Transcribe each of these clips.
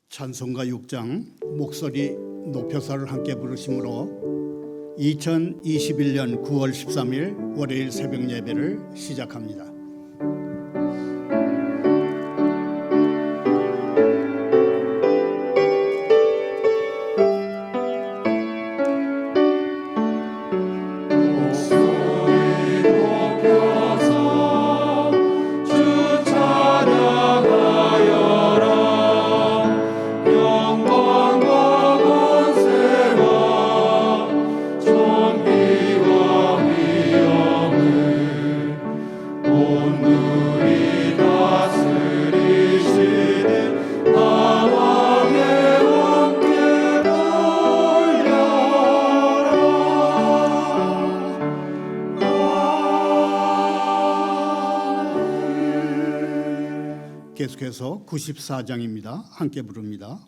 찬송가 6장 목소리 높여서를 함께 부르심으로 2021년 9월 13일 월요일 새벽 예배를 시작합니다. 계속해서 94장입니다. 함께 부릅니다.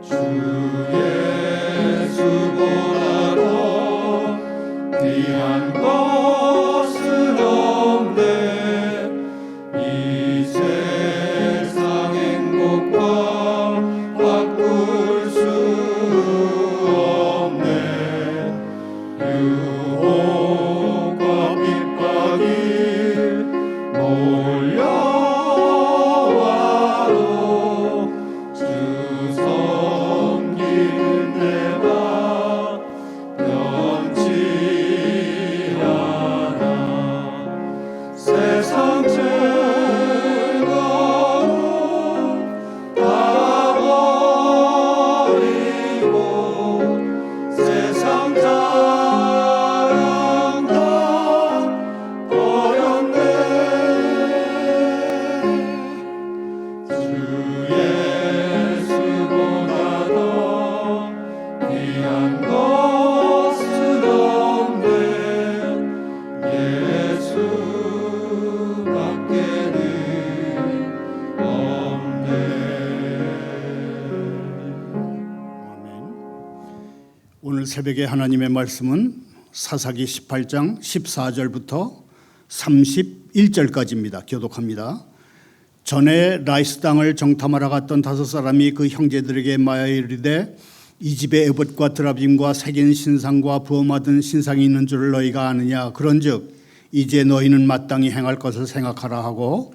주 예수보다 오늘 새벽에 하나님의 말씀은 사사기 18장 14절부터 31절까지입니다. 교독합니다. 전에 라이스 땅을 정탐하러 갔던 5사람이 그 형제들에게 말하여 이르되 이 집에 에봇과 드라빔과 새긴 신상과 부엄하던 신상이 있는 줄을 너희가 아느냐. 그런즉 이제 너희는 마땅히 행할 것을 생각하라 하고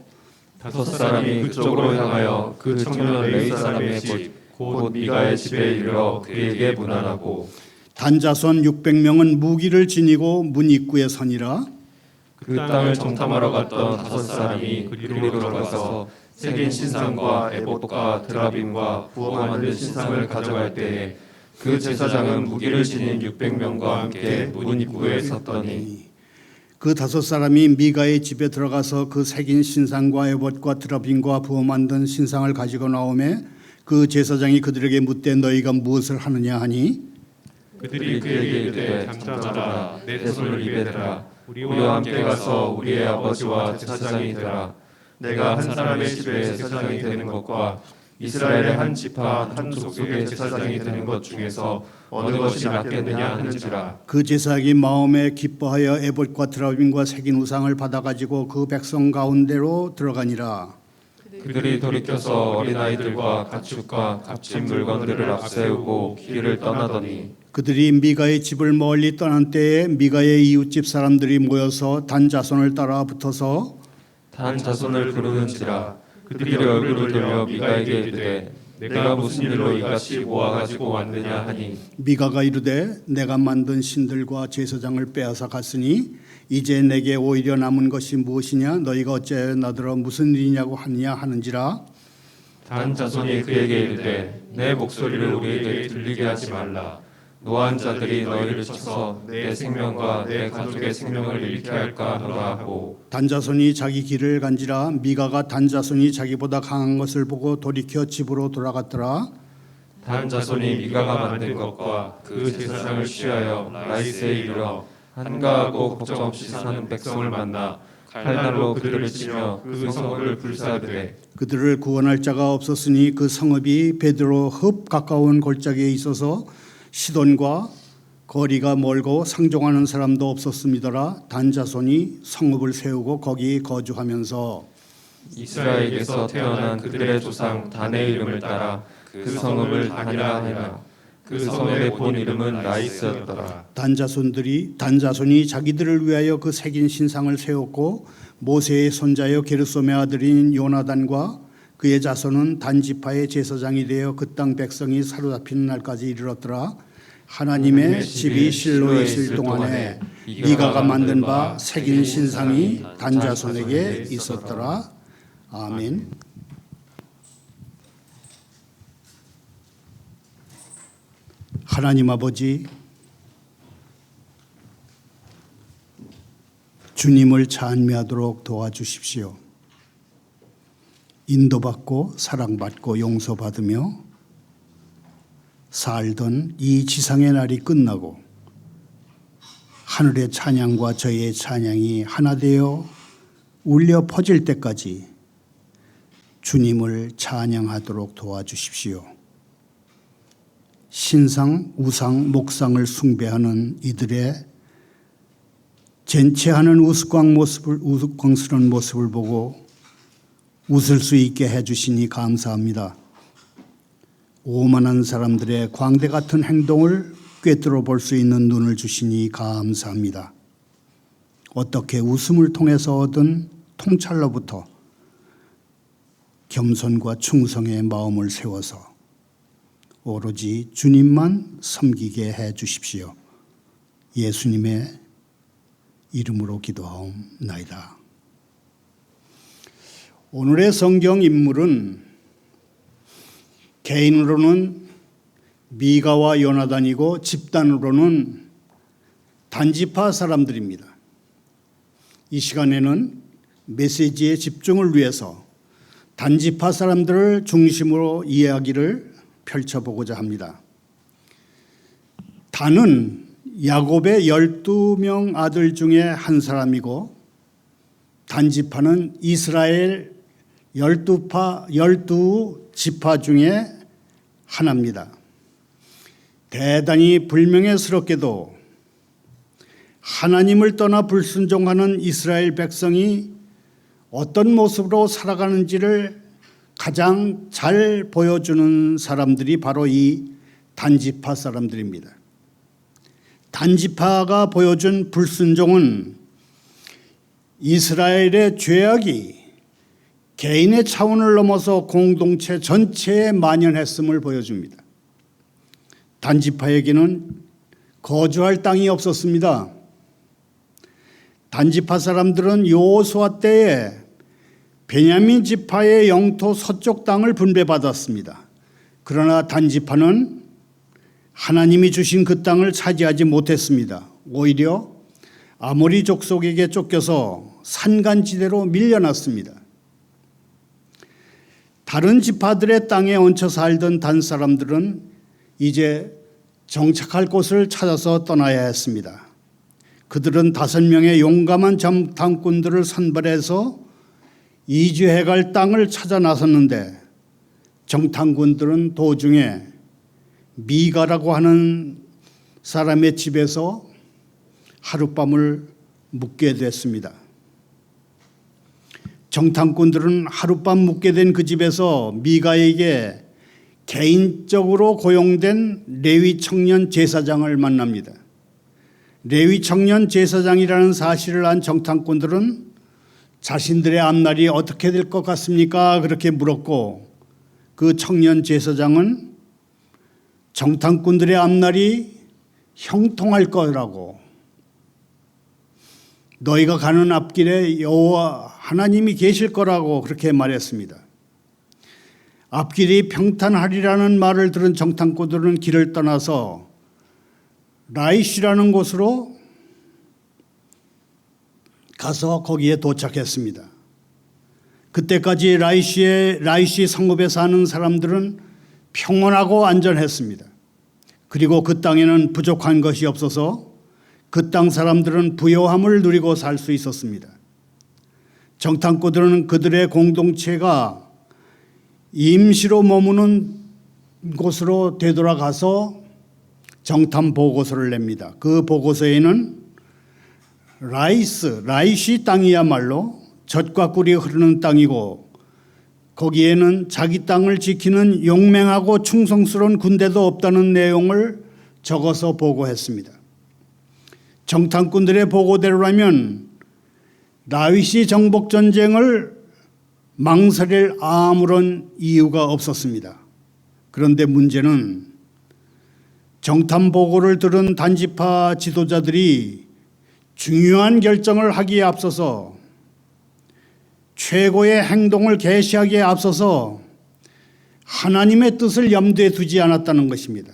5사람이 그쪽으로 향하여 그 청년 레위 사람의 집 곧 미가의 집에 이르러 그에게 문안하고 단자손 600명은 무기를 지니고 문 입구에 서니라. 그 땅을 정탐하러 갔던 5사람이 그리로 들어가서 새긴 신상과 에봇과 드라빔과 부엄하는 신상을 가져갈 때에 그 제사장은 무기를 지닌 600명과 함께 문 입구에 섰더니 그 5사람이 미가의 집에 들어가서 그 새긴 신상과 에봇과 드라빔과 부엄하는 신상을 가지고 나오매 그 제사장이 그들에게 묻되 너희가 무엇을 하느냐 하니 그들이 그에게 이르되 잠잠하라 내 손을 입에 대라 우리와 함께 가서 우리의 아버지와 제사장이 되라. 내가 한 사람의 집에 제사장이 되는 것과 이스라엘의 한 지파 한 족속의 제사장이 되는 것 중에서 어느 것이 낫겠느냐 하는지라. 그 제사장이 마음에 기뻐하여 에봇과 드라빔과 새긴 우상을 받아가지고 그 백성 가운데로 들어가니라. 그들이 돌이켜서 어린아이들과 가축과 값진 물건들을 앞세우고 길을 떠나더니 그들이 미가의 집을 멀리 떠난 때에 미가의 이웃집 사람들이 모여서 단 자손을 따라 붙어서 단 자손을 부르는지라. 그들이 얼굴을 돌려 미가에게 이르되 내가 무슨 일로 이같이 모아가지고 왔느냐 하니 미가가 이르되 내가 만든 신들과 제사장을 빼앗아 갔으니 이제 내게 오히려 남은 것이 무엇이냐. 너희가 어찌하여 나더러 무슨 일이냐고 하느냐 하는지라. 단 자손이 그에게 이르되 내 목소리를 우리에게 들리게 하지 말라. 노한 자들이 너희를 쳐서 내 생명과 내 가족의 생명을 잃게 할까 하노라 하고 단자손이 자기 길을 간지라. 미가가 단자손이 자기보다 강한 것을 보고 돌이켜 집으로 돌아갔더라. 단 자손이 미가가 만든 것과 그 제사장을 취하여 라이스에 이르러 한가하고 걱정 없이 사는 백성을 만나 칼날로 그들을 치며 그 성읍을 불사르되 그들을 구원할 자가 없었으니 그 성읍이 베드로 흡 가까운 골짜기에 있어서 시돈과 거리가 멀고 상종하는 사람도 없었음이더라. 단자손이 성읍을 세우고 거기 거주하면서 이스라엘에서 태어난 그들의 조상 단의 이름을 따라 그 성읍을 단이라 하나 그 성읍의 본 이름은 라이스였더라. 단자손이 자기들을 위하여 그 새긴 신상을 세웠고 모세의 손자여 게르솜의 아들인 요나단과 그의 자손은 단지파의 제사장이 되어 그 땅 백성이 사로잡히는 날까지 이르렀더라. 하나님의 집이 실로에 있을 동안에 미가가 만든 바 새긴 신상이 단자손에게 있었더라. 아멘. 하나님 아버지, 주님을 찬미하도록 도와주십시오. 인도받고 사랑받고 용서받으며 살던 이 지상의 날이 끝나고 하늘의 찬양과 저희의 찬양이 하나 되어 울려 퍼질 때까지 주님을 찬양하도록 도와주십시오. 신상, 우상, 목상을 숭배하는 이들의 젠체하는 우스꽝스러운 모습을 보고 웃을 수 있게 해주시니 감사합니다. 오만한 사람들의 광대 같은 행동을 꿰뚫어 볼 수 있는 눈을 주시니 감사합니다. 어떻게 웃음을 통해서 얻은 통찰로부터 겸손과 충성의 마음을 세워서 오로지 주님만 섬기게 해 주십시오. 예수님의 이름으로 기도하옵나이다. 오늘의 성경 인물은 개인으로는 미가와 요나단이고 집단으로는 단지파 사람들입니다. 이 시간에는 메시지의 집중을 위해서 단지파 사람들을 중심으로 이야기를 펼쳐보고자 합니다. 단은 야곱의 12명 아들 중에 한 사람이고 단지파는 이스라엘 12지파 중에 하나입니다. 대단히 불명예스럽게도 하나님을 떠나 불순종하는 이스라엘 백성이 어떤 모습으로 살아가는지를 가장 잘 보여주는 사람들이 바로 이 단지파 사람들입니다. 단지파가 보여준 불순종은 이스라엘의 죄악이 개인의 차원을 넘어서 공동체 전체에 만연했음을 보여줍니다. 단지파에게는 거주할 땅이 없었습니다. 단지파 사람들은 여호수아 때에 베냐민 지파의 영토 서쪽 땅을 분배받았습니다. 그러나 단지파는 하나님이 주신 그 땅을 차지하지 못했습니다. 오히려 아모리 족속에게 쫓겨서 산간지대로 밀려났습니다. 다른 지파들의 땅에 얹혀 살던 단 사람들은 이제 정착할 곳을 찾아서 떠나야 했습니다. 그들은 5명의 용감한 정탐꾼들을 선발해서 이주해갈 땅을 찾아 나섰는데 정탐꾼들은 도중에 미가라고 하는 사람의 집에서 하룻밤을 묵게 됐습니다. 정탐꾼들은 하룻밤 묵게 된 그 집에서 미가에게 개인적으로 고용된 레위 청년 제사장을 만납니다. 레위 청년 제사장이라는 사실을 안 정탐꾼들은 자신들의 앞날이 어떻게 될 것 같습니까? 그렇게 물었고 그 청년 제사장은 정탐꾼들의 앞날이 형통할 거라고, 너희가 가는 앞길에 여호와 하나님이 계실 거라고 그렇게 말했습니다. 앞길이 평탄하리라는 말을 들은 정탐꾼들은 길을 떠나서 라이시라는 곳으로 가서 거기에 도착했습니다. 그때까지 라이시 성읍에 사는 사람들은 평온하고 안전했습니다. 그리고 그 땅에는 부족한 것이 없어서 그 땅 사람들은 부요함을 누리고 살 수 있었습니다. 정탐꾼들은 그들의 공동체가 임시로 머무는 곳으로 되돌아가서 정탐 보고서를 냅니다. 그 보고서에는 라이시 땅이야말로 젖과 꿀이 흐르는 땅이고 거기에는 자기 땅을 지키는 용맹하고 충성스러운 군대도 없다는 내용을 적어서 보고했습니다. 정탐꾼들의 보고대로라면 라이시 정복 전쟁을 망설일 아무런 이유가 없었습니다. 그런데 문제는 정탐 보고를 들은 단지파 지도자들이 중요한 결정을 하기에 앞서서 최고의 행동을 개시하기에 앞서서 하나님의 뜻을 염두에 두지 않았다는 것입니다.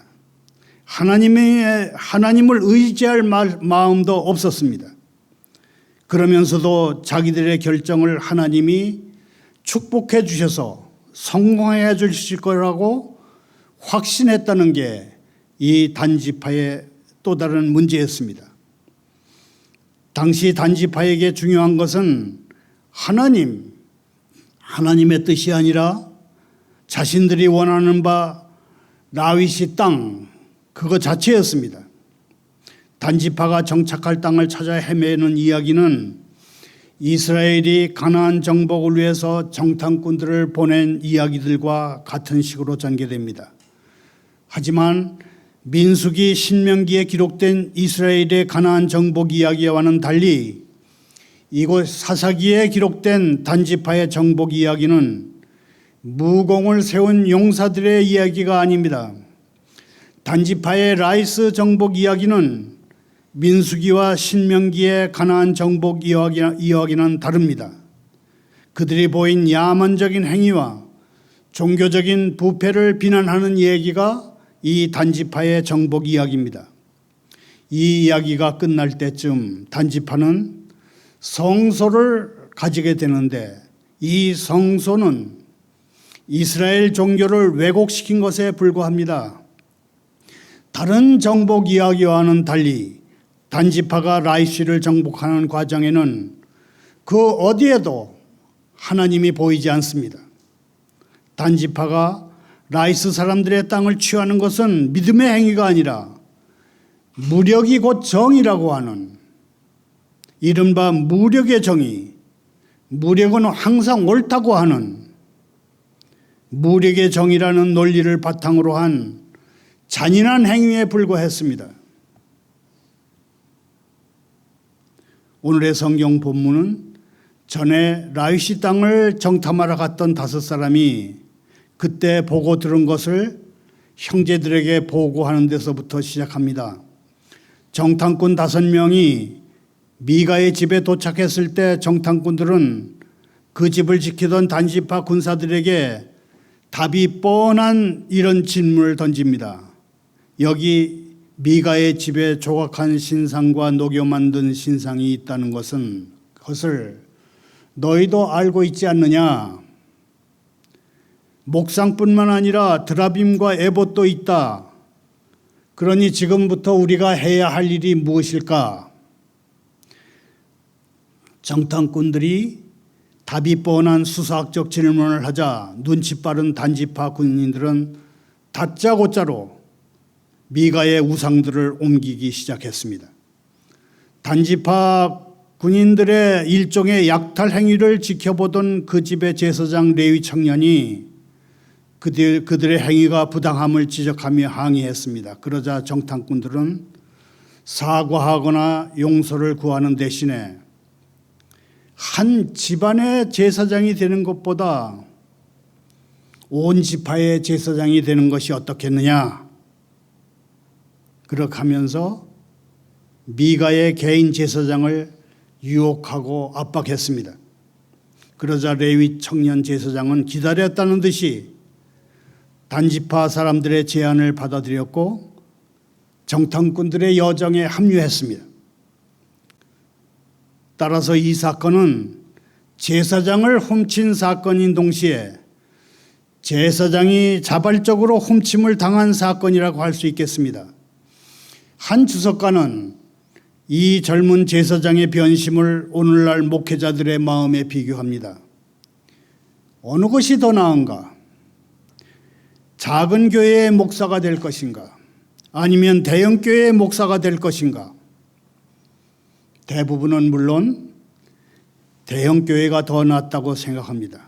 하나님을 의지할 마음도 없었습니다. 그러면서도 자기들의 결정을 하나님이 축복해 주셔서 성공해 주실 거라고 확신했다는 게 이 단지파의 또 다른 문제였습니다. 당시 단지파에게 중요한 것은 하나님의 뜻이 아니라 자신들이 원하는 바 라윗이 땅, 그거 자체였습니다. 단지파가 정착할 땅을 찾아 헤매는 이야기는 이스라엘이 가나안 정복을 위해서 정탐꾼들을 보낸 이야기들과 같은 식으로 전개됩니다. 하지만 민수기 신명기에 기록된 이스라엘의 가나안 정복 이야기와는 달리 이곳 사사기에 기록된 단지파의 정복 이야기는 무공을 세운 용사들의 이야기가 아닙니다. 단지파의 라이스 정복 이야기는 민수기와 신명기의 가나안 정복 이야기는 다릅니다. 그들이 보인 야만적인 행위와 종교적인 부패를 비난하는 얘기가 이 단지파의 정복 이야기입니다. 이 이야기가 끝날 때쯤 단지파는 성소를 가지게 되는데 이 성소는 이스라엘 종교를 왜곡시킨 것에 불과합니다. 다른 정복 이야기와는 달리 단지파가 라이시를 정복하는 과정에는 그 어디에도 하나님이 보이지 않습니다. 단지파가 라이스 사람들의 땅을 취하는 것은 믿음의 행위가 아니라 무력이 곧 정의라고 하는 이른바 무력의 정의, 무력은 항상 옳다고 하는 무력의 정의라는 논리를 바탕으로 한 잔인한 행위에 불과했습니다. 오늘의 성경 본문은 전에 라이시 땅을 정탐하러 갔던 5사람이 그때 보고 들은 것을 형제들에게 보고하는 데서부터 시작합니다. 정탐꾼 5명이 미가의 집에 도착했을 때 정탐꾼들은 그 집을 지키던 단지파 군사들에게 답이 뻔한 이런 질문을 던집니다. 여기 미가의 집에 조각한 신상과 녹여 만든 신상이 있다는 것을 너희도 알고 있지 않느냐? 목상뿐만 아니라 드라빔과 에봇도 있다. 그러니 지금부터 우리가 해야 할 일이 무엇일까? 정탐꾼들이 답이 뻔한 수사학적 질문을 하자 눈치 빠른 단지파 군인들은 다짜고짜로 미가의 우상들을 옮기기 시작했습니다. 단지파 군인들의 일종의 약탈 행위를 지켜보던 그 집의 제사장 레위 청년이 그들의 행위가 부당함을 지적하며 항의했습니다. 그러자 정탐꾼들은 사과하거나 용서를 구하는 대신에 한 집안의 제사장이 되는 것보다 온 지파의 제사장이 되는 것이 어떻겠느냐. 그렇게 하면서 미가의 개인 제사장을 유혹하고 압박했습니다. 그러자 레위 청년 제사장은 기다렸다는 듯이 단지파 사람들의 제안을 받아들였고 정탐꾼들의 여정에 합류했습니다. 따라서 이 사건은 제사장을 훔친 사건인 동시에 제사장이 자발적으로 훔침을 당한 사건이라고 할 수 있겠습니다. 한 주석가는 이 젊은 제사장의 변심을 오늘날 목회자들의 마음에 비교합니다. 어느 것이 더 나은가? 작은 교회의 목사가 될 것인가? 아니면 대형 교회의 목사가 될 것인가? 대부분은 물론 대형 교회가 더 낫다고 생각합니다.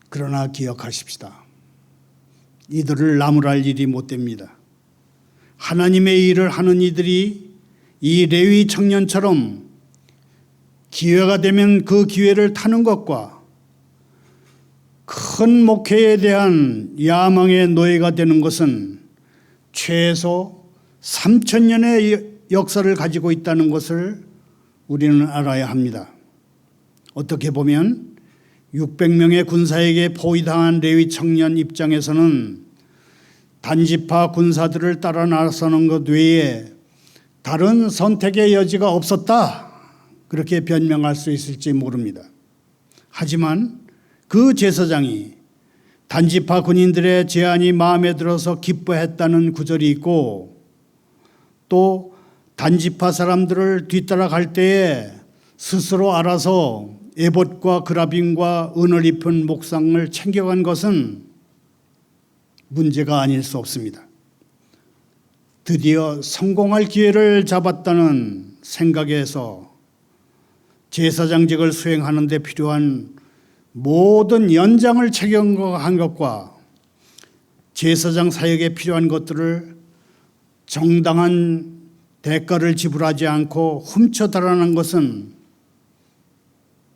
그러나 기억하십시다. 이들을 나무랄 일이 못 됩니다. 하나님의 일을 하는 이들이 이 레위 청년처럼 기회가 되면 그 기회를 타는 것과 큰 목회에 대한 야망의 노예가 되는 것은 최소 3,000년의 역사를 가지고 있다는 것을 우리는 알아야 합니다. 어떻게 보면 600명의 군사에게 포위당한 레위 청년 입장에서는 단지파 군사들을 따라 나서는 것 외에 다른 선택의 여지가 없었다. 그렇게 변명할 수 있을지 모릅니다. 하지만 그 제사장이 단지파 군인들의 제안이 마음에 들어서 기뻐했다는 구절이 있고 또 단지파 사람들을 뒤따라갈 때에 스스로 알아서 에봇과 그라빔과 은을 입은 목상을 챙겨간 것은 문제가 아닐 수 없습니다. 드디어 성공할 기회를 잡았다는 생각에서 제사장직을 수행하는 데 필요한 모든 연장을 책임한 것과 제사장 사역에 필요한 것들을 정당한 대가를 지불하지 않고 훔쳐 달아난 것은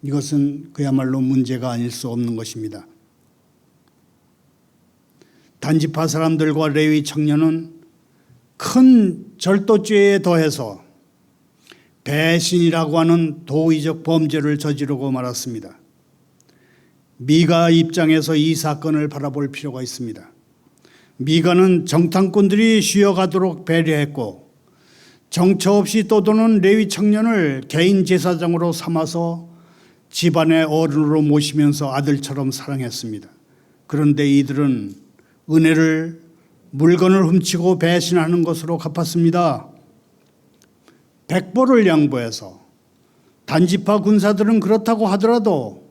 이것은 그야말로 문제가 아닐 수 없는 것입니다. 단지파 사람들과 레위 청년은 큰 절도죄에 더해서 배신이라고 하는 도의적 범죄를 저지르고 말았습니다. 미가 입장에서 이 사건을 바라볼 필요가 있습니다. 미가는 정탐꾼들이 쉬어가도록 배려했고 정처 없이 떠도는 레위 청년을 개인 제사장으로 삼아서 집안의 어른으로 모시면서 아들처럼 사랑했습니다. 그런데 이들은 은혜를 물건을 훔치고 배신하는 것으로 갚았습니다. 백보를 양보해서 단지파 군사들은 그렇다고 하더라도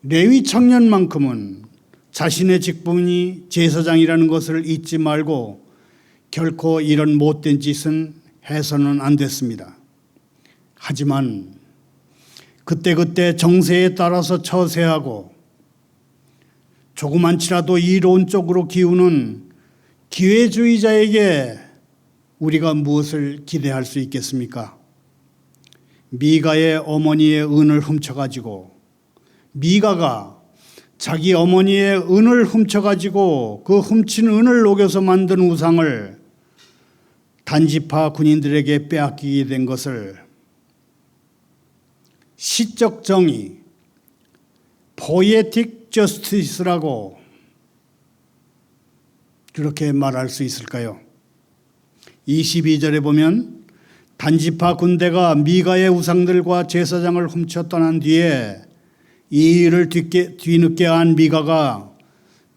레위 청년만큼은 자신의 직분이 제사장이라는 것을 잊지 말고 결코 이런 못된 짓은 해서는 안 됐습니다. 하지만 그때그때 정세에 따라서 처세하고 조그만치라도 이론적으로 기우는 기회주의자에게 우리가 무엇을 기대할 수 있겠습니까? 미가의 어머니의 은을 훔쳐가지고 미가가 자기 어머니의 은을 훔쳐가지고 그 훔친 은을 녹여서 만든 우상을 단지파 군인들에게 빼앗기게 된 것을 시적 정의, poetic justice라고 그렇게 말할 수 있을까요? 22절에 보면 단지파 군대가 미가의 우상들과 제사장을 훔쳐 떠난 뒤에 이 일을 뒤늦게 안 미가가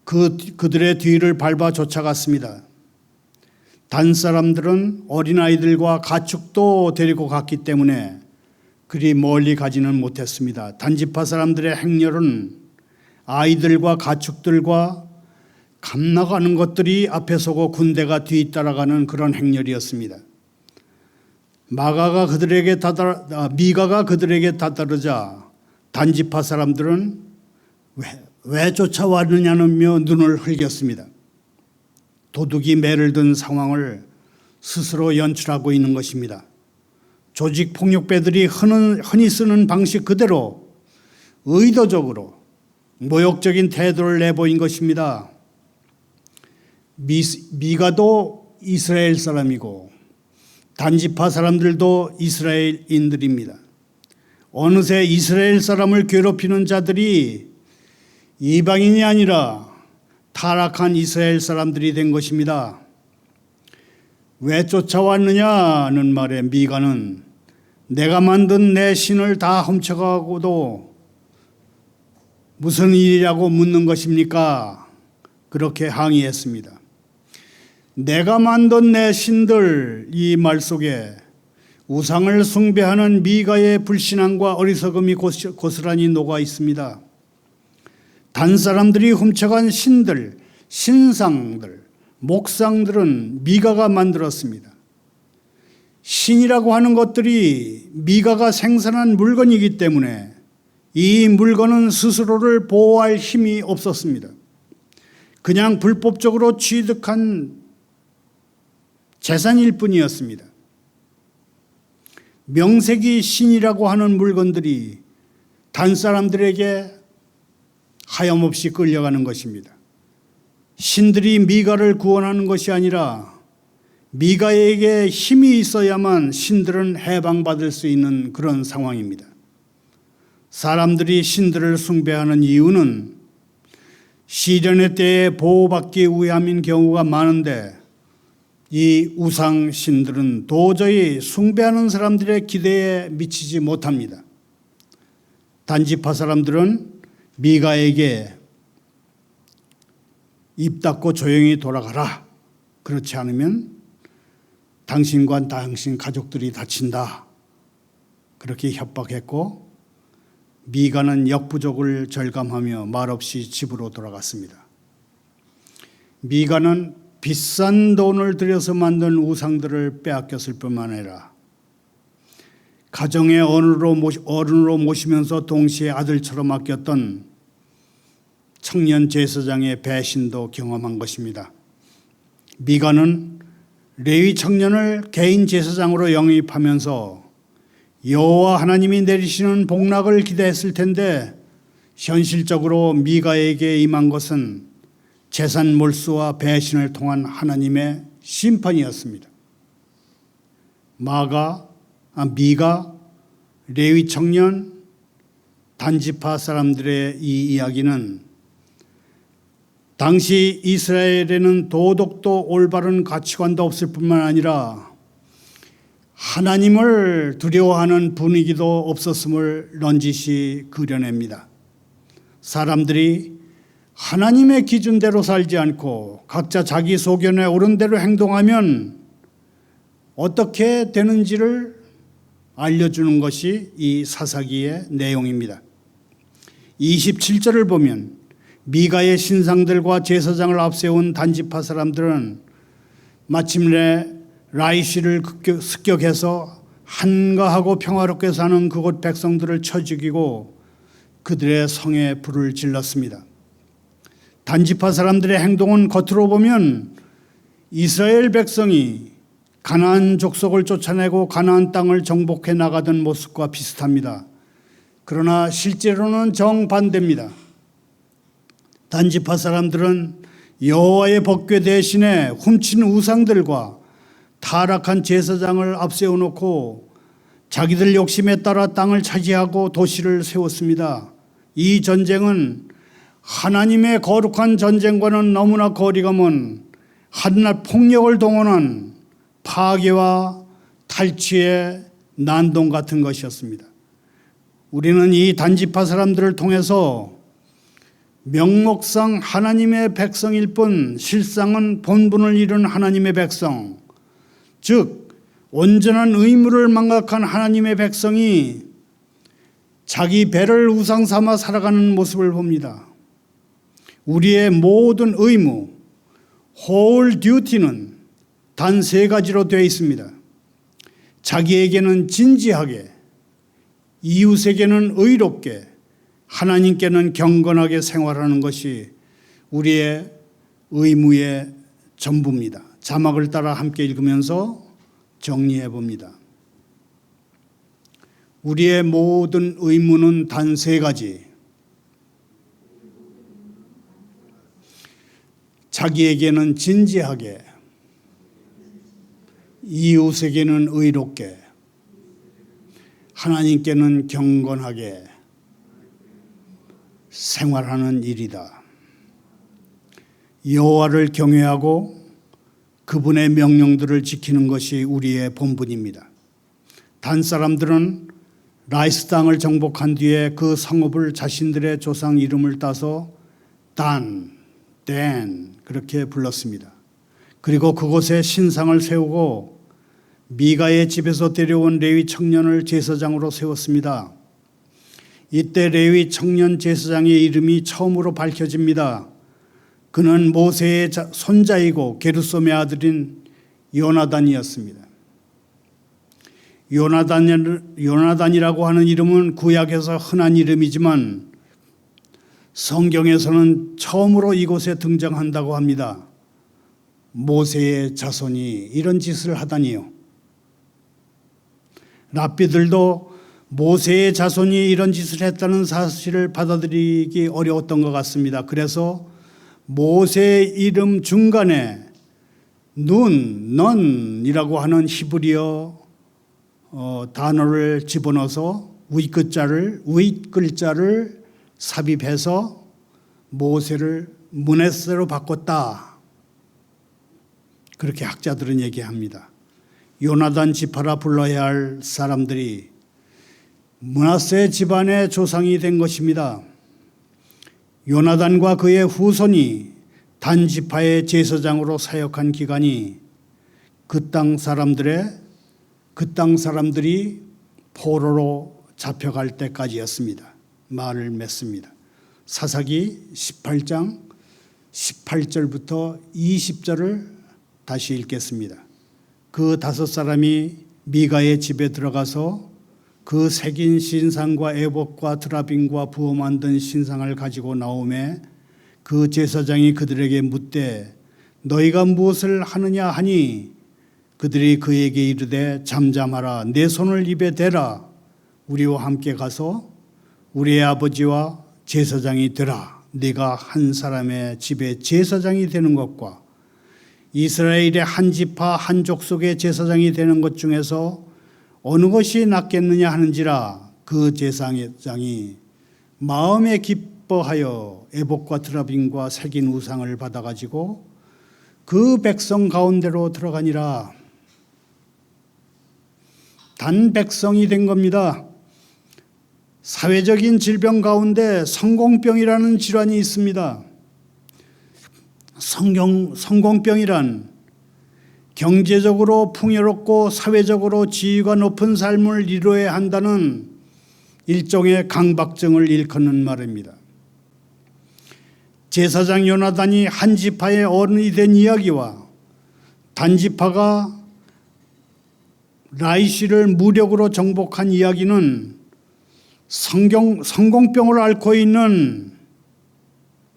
그들의 뒤를 밟아 쫓아갔습니다. 단 사람들은 어린아이들과 가축도 데리고 갔기 때문에 그리 멀리 가지는 못했습니다. 단지파 사람들의 행렬은 아이들과 가축들과 감나가는 것들이 앞에 서고 군대가 뒤따라가는 그런 행렬이었습니다. 미가가 그들에게 다다르자 단지파 사람들은 왜 쫓아왔느냐며 눈을 흘겼습니다. 도둑이 매를 든 상황을 스스로 연출하고 있는 것입니다. 조직 폭력배들이 흔히 쓰는 방식 그대로 의도적으로 모욕적인 태도를 내보인 것입니다. 미가도 이스라엘 사람이고 단지파 사람들도 이스라엘인들입니다. 어느새 이스라엘 사람을 괴롭히는 자들이 이방인이 아니라 타락한 이스라엘 사람들이 된 것입니다. 왜 쫓아왔느냐는 말에 미가는 내가 만든 내 신을 다 훔쳐가고도 무슨 일이라고 묻는 것입니까? 그렇게 항의했습니다. 내가 만든 내 신들, 이 말 속에 우상을 숭배하는 미가의 불신앙과 어리석음이 고스란히 녹아 있습니다. 단 사람들이 훔쳐간 신들, 신상들, 목상들은 미가가 만들었습니다. 신이라고 하는 것들이 미가가 생산한 물건이기 때문에 이 물건은 스스로를 보호할 힘이 없었습니다. 그냥 불법적으로 취득한 재산일 뿐이었습니다. 명색이 신이라고 하는 물건들이 단 사람들에게 하염없이 끌려가는 것입니다. 신들이 미가를 구원하는 것이 아니라 미가에게 힘이 있어야만 신들은 해방받을 수 있는 그런 상황입니다. 사람들이 신들을 숭배하는 이유는 시련의 때에 보호받기 위함인 경우가 많은데 이 우상 신들은 도저히 숭배하는 사람들의 기대에 미치지 못합니다. 단지파 사람들은 미가에게 입 닫고 조용히 돌아가라. 그렇지 않으면 당신과 당신 가족들이 다친다. 그렇게 협박했고 미가는 역부족을 절감하며 말없이 집으로 돌아갔습니다. 미가는 비싼 돈을 들여서 만든 우상들을 빼앗겼을 뿐만 아니라 가정의 어른으로 모시면서 동시에 아들처럼 아꼈던 청년 제사장의 배신도 경험한 것입니다. 미가는 레위 청년을 개인 제사장으로 영입하면서 여호와 하나님이 내리시는 복락을 기대했을 텐데 현실적으로 미가에게 임한 것은 재산 몰수와 배신을 통한 하나님의 심판이었습니다. 미가, 레위 청년, 단지파 사람들의 이 이야기는 당시 이스라엘에는 도덕도 올바른 가치관도 없을 뿐만 아니라 하나님을 두려워하는 분위기도 없었음을 넌지시 그려냅니다. 사람들이 하나님의 기준대로 살지 않고 각자 자기 소견에 옳은 대로 행동하면 어떻게 되는지를 알려주는 것이 이 사사기의 내용입니다. 27절을 보면 미가의 신상들과 제사장을 앞세운 단지파 사람들은 마침내 라이시를 습격해서 한가하고 평화롭게 사는 그곳 백성들을 쳐 죽이고 그들의 성에 불을 질렀습니다. 단지파 사람들의 행동은 겉으로 보면 이스라엘 백성이 가나안 족속을 쫓아내고 가나안 땅을 정복해 나가던 모습과 비슷합니다. 그러나 실제로는 정반대입니다. 단지파 사람들은 여호와의 법궤 대신에 훔친 우상들과 타락한 제사장을 앞세워놓고 자기들 욕심에 따라 땅을 차지하고 도시를 세웠습니다. 이 전쟁은 하나님의 거룩한 전쟁과는 너무나 거리가 먼 한낱 폭력을 동원한 파괴와 탈취의 난동 같은 것이었습니다. 우리는 이 단지파 사람들을 통해서 명목상 하나님의 백성일 뿐 실상은 본분을 이룬 하나님의 백성, 즉 온전한 의무를 망각한 하나님의 백성이 자기 배를 우상 삼아 살아가는 모습을 봅니다. 우리의 모든 의무, whole duty는 단 3가지로 되어 있습니다. 자기에게는 진지하게, 이웃에게는 의롭게, 하나님께는 경건하게 생활하는 것이 우리의 의무의 전부입니다. 자막을 따라 함께 읽으면서 정리해 봅니다. 우리의 모든 의무는 단 3가지. 자기에게는 진지하게, 이웃에게는 의롭게, 하나님께는 경건하게 생활하는 일이다. 여호와를 경외하고 그분의 명령들을 지키는 것이 우리의 본분입니다. 단 사람들은 라이스 땅을 정복한 뒤에 그 성읍을 자신들의 조상 이름을 따서 단, 댄 그렇게 불렀습니다. 그리고 그곳에 신상을 세우고 미가의 집에서 데려온 레위 청년을 제사장으로 세웠습니다. 이때 레위 청년 제사장의 이름이 처음으로 밝혀집니다. 그는 모세의 손자이고 게르솜의 아들인 요나단이었습니다. 요나단이라고 하는 이름은 구약에서 흔한 이름이지만 성경에서는 처음으로 이곳에 등장한다고 합니다. 모세의 자손이 이런 짓을 하다니요. 랍비들도 모세의 자손이 이런 짓을 했다는 사실을 받아들이기 어려웠던 것 같습니다. 그래서 모세의 이름 중간에 넌이라고 하는 히브리어 단어를 집어넣어서 윗글자를 삽입해서 모세를 므네세로 바꿨다. 그렇게 학자들은 얘기합니다. 요나단 지파라 불러야 할 사람들이 므낫세 집안의 조상이 된 것입니다. 요나단과 그의 후손이 단 지파의 제사장으로 사역한 기간이 그 땅 사람들이 포로로 잡혀갈 때까지였습니다. 말을 맺습니다. 사사기 18장 18절부터 20절을 다시 읽겠습니다. 그 5사람이 미가의 집에 들어가서 그 새긴 신상과 에봇과 드라빔과 부어 만든 신상을 가지고 나오매 그 제사장이 그들에게 묻되 너희가 무엇을 하느냐 하니 그들이 그에게 이르되 잠잠하라 내 손을 입에 대라 우리와 함께 가서 우리의 아버지와 제사장이 되라. 네가 한 사람의 집에 제사장이 되는 것과 이스라엘의 한 지파 한 족속의 제사장이 되는 것 중에서 어느 것이 낫겠느냐 하는지라. 그 제사장이 마음에 기뻐하여 에봇과 드라빔과 새긴 우상을 받아가지고 그 백성 가운데로 들어가니라. 단 백성이 된 겁니다. 사회적인 질병 가운데 성공병이라는 질환이 있습니다. 성공병이란 경제적으로 풍요롭고 사회적으로 지위가 높은 삶을 이루어야 한다는 일종의 강박증을 일컫는 말입니다. 제사장 요나단이 한 지파의 어른이 된 이야기와 단지파가 라이시를 무력으로 정복한 이야기는 성공병을 앓고 있는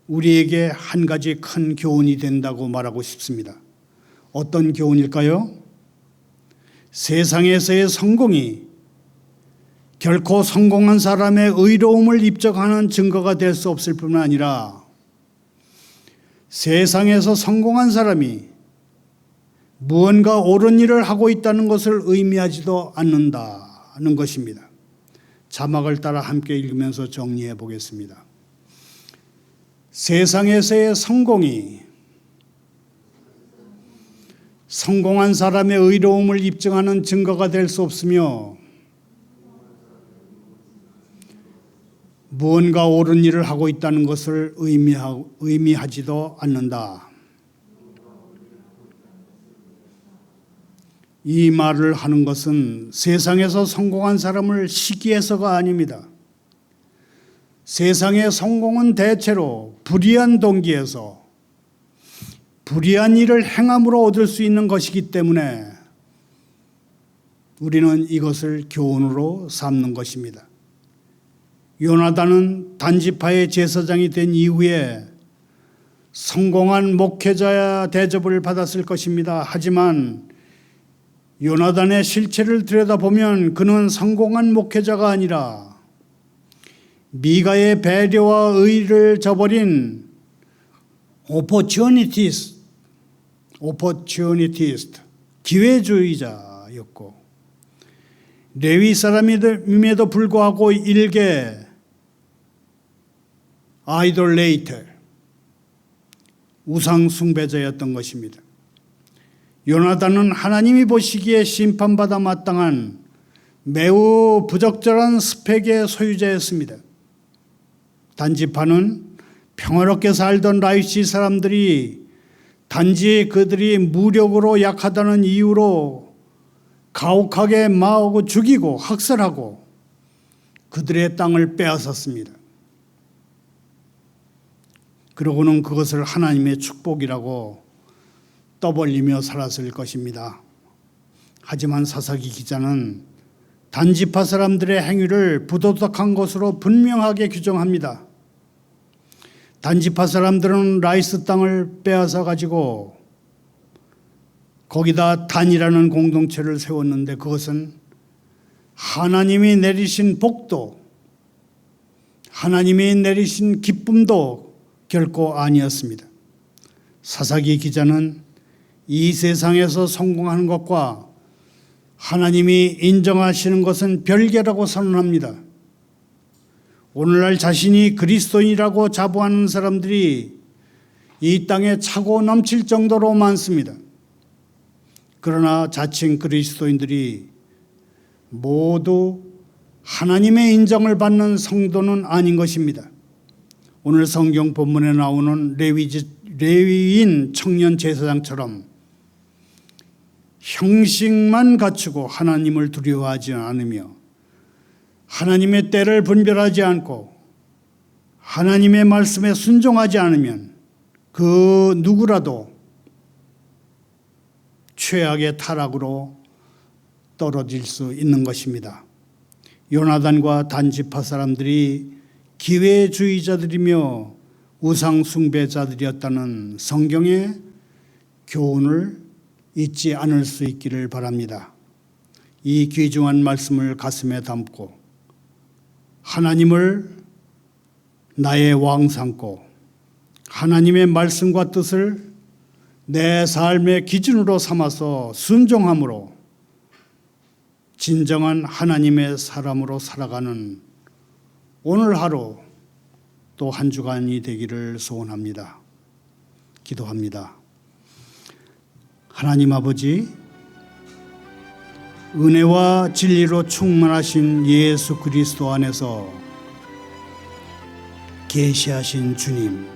우리에게 한 가지 큰 교훈이 된다고 말하고 싶습니다. 어떤 교훈일까요? 세상에서의 성공이 결코 성공한 사람의 의로움을 입증하는 증거가 될 수 없을 뿐만 아니라 세상에서 성공한 사람이 무언가 옳은 일을 하고 있다는 것을 의미하지도 않는다는 것입니다. 자막을 따라 함께 읽으면서 정리해 보겠습니다. 세상에서의 성공이 성공한 사람의 의로움을 입증하는 증거가 될 수 없으며 무언가 옳은 일을 하고 있다는 것을 의미하지도 않는다. 이 말을 하는 것은 세상에서 성공한 사람을 시기해서가 아닙니다. 세상의 성공은 대체로 불의한 동기에서 불의한 일을 행함으로 얻을 수 있는 것이기 때문에 우리는 이것을 교훈으로 삼는 것입니다. 요나단은 단지파의 제사장이 된 이후에 성공한 목회자 대접을 받았을 것입니다. 하지만 요나단의 실체를 들여다보면 그는 성공한 목회자가 아니라 미가의 배려와 의의를 저버린 오퍼튜니티스트, 기회주의자였고 레위 사람임에도 불구하고 일개 아이돌레이터, 우상 숭배자였던 것입니다. 요나단은 하나님이 보시기에 심판받아 마땅한 매우 부적절한 스펙의 소유자였습니다. 단지파는 평화롭게 살던 라이시 사람들이 단지 그들이 무력으로 약하다는 이유로 가혹하게 마하고 죽이고 학살하고 그들의 땅을 빼앗았습니다. 그러고는 그것을 하나님의 축복이라고 떠벌리며 살았을 것입니다. 하지만 사사기 기자는 단지파 사람들의 행위를 부도덕한 것으로 분명하게 규정합니다. 단지파 사람들은 라이스 땅을 빼앗아 가지고 거기다 단이라는 공동체를 세웠는데 그것은 하나님이 내리신 복도, 하나님이 내리신 기쁨도 결코 아니었습니다. 사사기 기자는 이 세상에서 성공하는 것과 하나님이 인정하시는 것은 별개라고 선언합니다. 오늘날 자신이 그리스도인이라고 자부하는 사람들이 이 땅에 차고 넘칠 정도로 많습니다. 그러나 자칭 그리스도인들이 모두 하나님의 인정을 받는 성도는 아닌 것입니다. 오늘 성경 본문에 나오는 레위인 청년 제사장처럼 형식만 갖추고 하나님을 두려워하지 않으며 하나님의 때를 분별하지 않고 하나님의 말씀에 순종하지 않으면 그 누구라도 최악의 타락으로 떨어질 수 있는 것입니다. 요나단과 단지파 사람들이 기회주의자들이며 우상 숭배자들이었다는 성경의 교훈을 잊지 않을 수 있기를 바랍니다. 이 귀중한 말씀을 가슴에 담고 하나님을 나의 왕 삼고 하나님의 말씀과 뜻을 내 삶의 기준으로 삼아서 순종함으로 진정한 하나님의 사람으로 살아가는 오늘 하루 또 한 주간이 되기를 소원합니다. 기도합니다. 하나님 아버지, 은혜와 진리로 충만하신 예수 그리스도 안에서 계시하신 주님,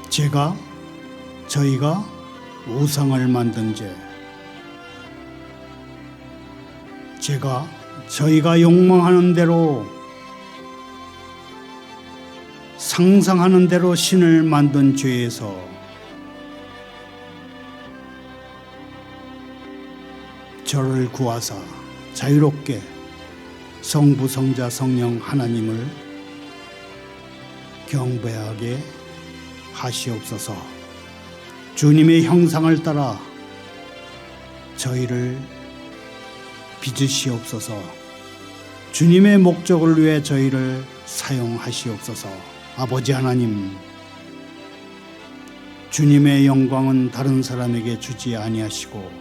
저희가 우상을 만든 죄, 저희가 욕망하는 대로 상상하는 대로 신을 만든 죄에서 저를 구하사 자유롭게 성부, 성자, 성령 하나님을 경배하게 하시옵소서. 주님의 형상을 따라 저희를 빚으시옵소서. 주님의 목적을 위해 저희를 사용하시옵소서. 아버지 하나님, 주님의 영광은 다른 사람에게 주지 아니하시고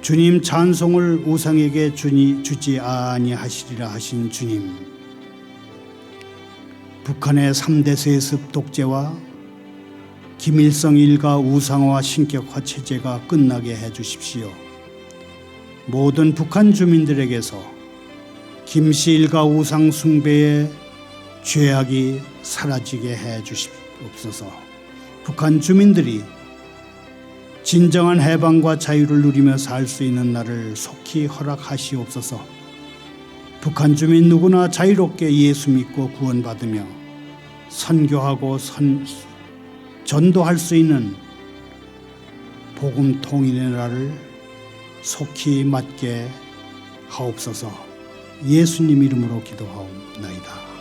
주님 찬송을 우상에게 주지 아니하시리라 하신 주님, 북한의 3대 세습 독재와 김일성 일가 우상화 신격화 체제가 끝나게 해주십시오. 모든 북한 주민들에게서 김씨 일가 우상 숭배의 죄악이 사라지게 해주시옵소서. 북한 주민들이 진정한 해방과 자유를 누리며 살 수 있는 날을 속히 허락하시옵소서. 북한 주민 누구나 자유롭게 예수 믿고 구원받으며 선교하고 전도할 수 있는 복음 통일의 날을 속히 맞게 하옵소서. 예수님 이름으로 기도하옵나이다.